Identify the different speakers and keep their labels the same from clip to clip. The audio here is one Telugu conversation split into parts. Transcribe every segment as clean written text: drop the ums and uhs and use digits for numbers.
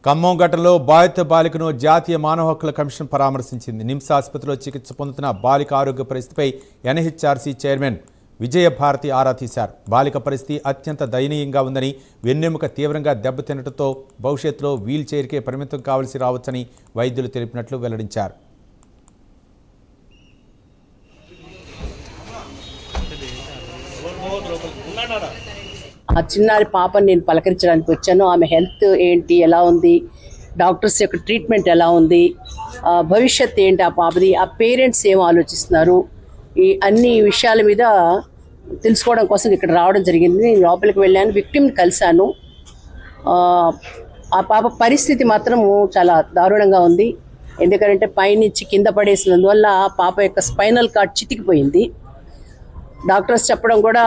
Speaker 1: ఖమ్మం ఘటనలో బాధిత బాలికను జాతీయ మానవ హక్కుల కమిషన్ పరామర్శించింది. నిమ్స్ ఆసుపత్రిలో చికిత్స పొందుతున్న బాలిక ఆరోగ్య పరిస్థితిపై ఎన్హెచ్ఆర్సీ చైర్మన్ విజయభారతి ఆరా తీశారు. బాలిక పరిస్థితి అత్యంత దయనీయంగా ఉందని, వెన్నెముక తీవ్రంగా దెబ్బతినడంతో భవిష్యత్తులో వీల్ చైర్కే పరిమితం కావాల్సి రావచ్చని వైద్యులు తెలిపినట్లు వెల్లడించారు.
Speaker 2: ఆ చిన్నారి పాపని నేను పలకరించడానికి వచ్చాను. ఆమె హెల్త్ ఏంటి, ఎలా ఉంది, డాక్టర్స్ యొక్క ట్రీట్మెంట్ ఎలా ఉంది, భవిష్యత్ ఏంటి ఆ పాపది, ఆ పేరెంట్స్ ఏం ఆలోచిస్తున్నారు, ఈ అన్ని విషయాల మీద తెలుసుకోవడం కోసం ఇక్కడ రావడం జరిగింది. నేను లోపలికి వెళ్ళాను, విక్టిమ్ని కలిశాను. ఆ పాప పరిస్థితి మాత్రము చాలా దారుణంగా ఉంది. ఎందుకంటే పైనుంచి కింద పడేసినందువల్ల ఆ పాప యొక్క స్పైనల్ కార్డ్ చితికిపోయింది. డాక్టర్స్ చెప్పడం కూడా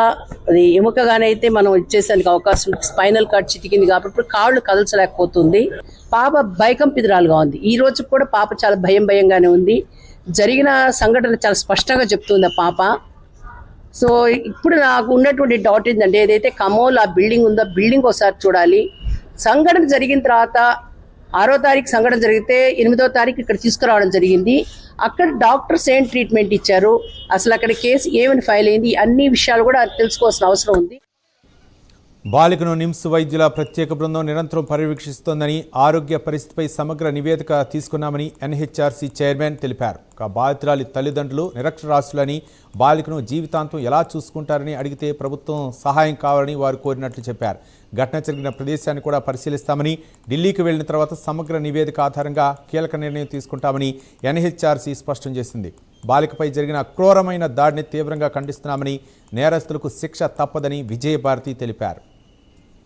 Speaker 2: అది ఎముకగానైతే మనం ఇచ్చేసానికి అవకాశం, స్పైనల్ కార్డ్ చితికింది కాబట్టి ఇప్పుడు కాళ్ళు కదల్చలేకపోతుంది. పాప భయకంపితురాలుగా ఉంది. ఈ రోజు కూడా పాప చాలా భయంగానే ఉంది. జరిగిన సంఘటన చాలా స్పష్టంగా చెప్తుంది ఆ పాప. సో ఇప్పుడు నాకు ఉన్నటువంటి డౌట్ ఏంటంటే, ఏదైతే ఖమ్మంలో ఆ బిల్డింగ్ ఉందో బిల్డింగ్ ఒకసారి చూడాలి. సంఘటన జరిగిన తర్వాత 6వ తారీఖు సంఘటన జరిగితే 8వ తారీఖు ఇక్కడ తీసుకురావడం జరిగింది. అక్కడ డాక్టర్స్ ఏం ట్రీట్మెంట్ ఇచ్చారు, అసలు అక్కడ కేసు ఏమని ఫైల్ అయింది, అన్ని విషయాలు కూడా తెలుసుకోవాల్సిన అవసరం ఉంది.
Speaker 1: బాలికను నిమ్స్ వైద్యుల ప్రత్యేక బృందం నిరంతరం పర్యవేక్షిస్తోందని, ఆరోగ్య పరిస్థితిపై సమగ్ర నివేదిక తీసుకున్నామని ఎన్హెచ్ఆర్సీ చైర్మన్ తెలిపారు. బాధితురాలి తల్లిదండ్రులు నిరక్షరాస్యులని, బాలికను జీవితాంతం ఎలా చూసుకుంటారని అడిగితే ప్రభుత్వం సహాయం కావాలని వారు కోరినట్లు చెప్పారు. ఘటన జరిగిన ప్రదేశాన్ని కూడా పరిశీలిస్తామని, ఢిల్లీకి వెళ్లిన తర్వాత సమగ్ర నివేదిక ఆధారంగా కీలక నిర్ణయం తీసుకుంటామని ఎన్హెచ్ఆర్సీ స్పష్టం చేసింది. బాలికపై జరిగిన క్రూరమైన దాడిని తీవ్రంగా ఖండిస్తున్నామని, నేరస్తులకు శిక్ష తప్పదని విజయభారతి తెలిపారు.